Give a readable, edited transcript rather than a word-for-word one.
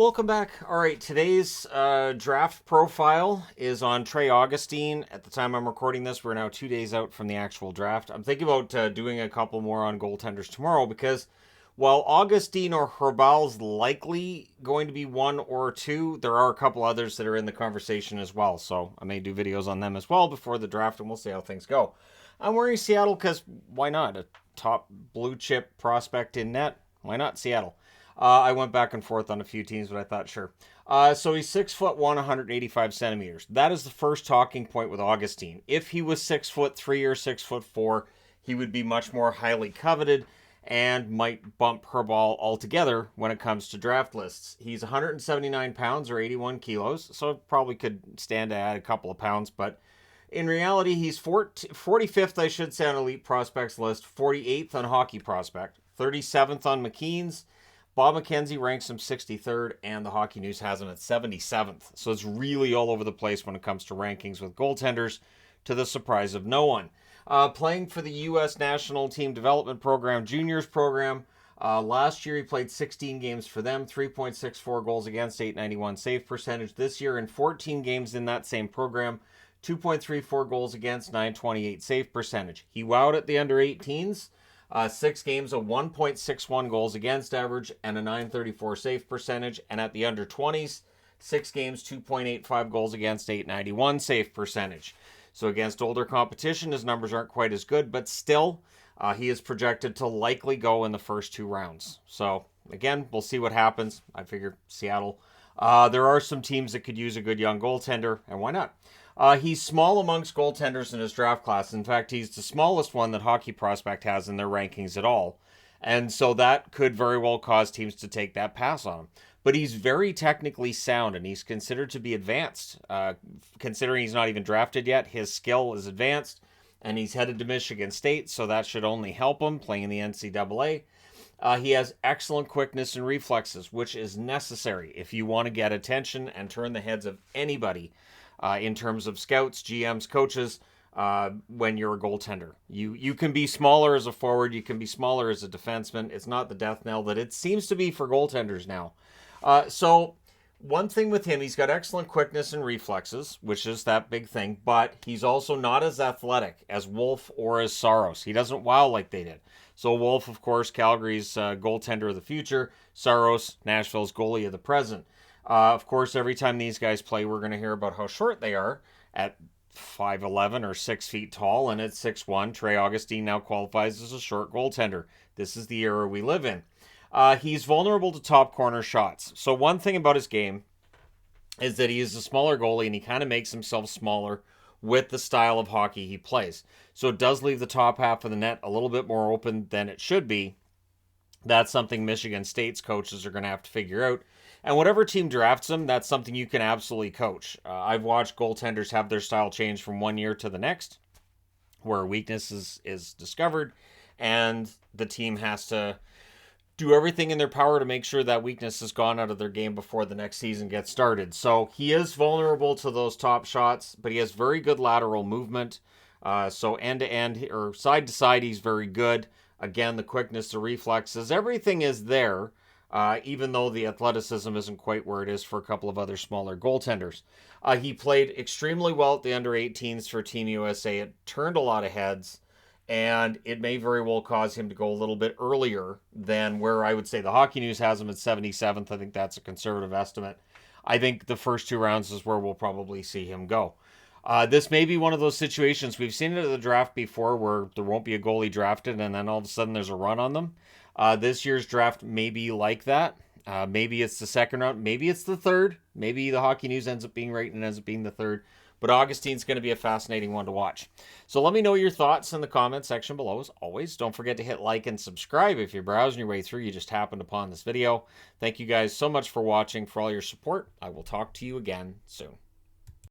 Welcome back. All right, today's draft profile is on Trey Augustine. At the time I'm recording this, we're now 2 days out from the actual draft. I'm thinking about doing a couple more on goaltenders tomorrow because while Augustine or Herbal's likely going to be one or two, there are a couple others that are in the conversation as well. So I may do videos on them as well before the draft, and we'll see how things go. I'm wearing Seattle because why not? A top blue chip prospect in net. Why not Seattle? I went back and forth on a few teams, but I thought, sure. So he's 6'1", 185 centimeters. That is the first talking point with Augustine. If he was 6'3" or 6'4", he would be much more highly coveted and might bump Herbal altogether when it comes to draft lists. He's 179 pounds or 81 kilos, so probably could stand to add a couple of pounds, but in reality, he's 45th, I should say, on Elite Prospects list, 48th on Hockey Prospect, 37th on McKeen's. Bob McKenzie ranks him 63rd, and the Hockey News has him at 77th. So it's really all over the place when it comes to rankings with goaltenders, to the surprise of no one. Playing for the U.S. National Team Development Program, Juniors Program. Last year he played 16 games for them, 3.64 goals against, 891 save percentage. This year in 14 games in that same program, 2.34 goals against, 928 save percentage. He wowed at the under-18s. 6 games, a 1.61 goals against average and a 934 save percentage. And at the under 20s, 6 games, 2.85 goals against, 891 save percentage. So against older competition, his numbers aren't quite as good, but still, he is projected to likely go in the first 2 rounds. So again, we'll see what happens. I figure Seattle. There are some teams that could use a good young goaltender, and why not? He's small amongst goaltenders in his draft class. In fact, he's the smallest one that Hockey Prospect has in their rankings at all. And so that could very well cause teams to take that pass on him. But he's very technically sound, and he's considered to be advanced. Considering he's not even drafted yet, his skill is advanced, and he's headed to Michigan State, so that should only help him playing in the NCAA. He has excellent quickness and reflexes, which is necessary if you want to get attention and turn the heads of anybody in terms of scouts, GMs, coaches, when you're a goaltender. You can be smaller as a forward, you can be smaller as a defenseman. It's not the death knell that it seems to be for goaltenders now. So one thing with him, he's got excellent quickness and reflexes, which is that big thing, but he's also not as athletic as Wolf or as Saros. He doesn't wow like they did. So Wolf, of course, Calgary's goaltender of the future. Saros, Nashville's goalie of the present. Of course, every time these guys play, we're going to hear about how short they are at 5'11" or 6 feet tall, and at 6'1", Trey Augustine now qualifies as a short goaltender. This is the era we live in. He's vulnerable to top corner shots. So one thing about his game is that he is a smaller goalie, and he kind of makes himself smaller with the style of hockey he plays. So it does leave the top half of the net a little bit more open than it should be. That's something Michigan State's coaches are going to have to figure out. And whatever team drafts him, that's something you can absolutely coach. I've watched goaltenders have their style change from one year to the next, where a weakness is discovered, and the team has to do everything in their power to make sure that weakness is gone out of their game before the next season gets started. So he is vulnerable to those top shots, but he has very good lateral movement. So end-to-end or side-to-side, he's very good. Again, the quickness, the reflexes, everything is there. Even though the athleticism isn't quite where it is for a couple of other smaller goaltenders. He played extremely well at the under-18s for Team USA. It turned a lot of heads, and it may very well cause him to go a little bit earlier than where I would say the Hockey News has him at 77th. I think that's a conservative estimate. I think the first 2 rounds is where we'll probably see him go. This may be one of those situations. We've seen it at the draft before where there won't be a goalie drafted and then all of a sudden there's a run on them. This year's draft may be like that. Maybe it's the second round. Maybe it's the third. Maybe the Hockey News ends up being right and ends up being the third. But Augustine's going to be a fascinating one to watch. So let me know your thoughts in the comment section below. As always, don't forget to hit like and subscribe if you're browsing your way through. You just happened upon this video. Thank you guys so much for watching, for all your support. I will talk to you again soon.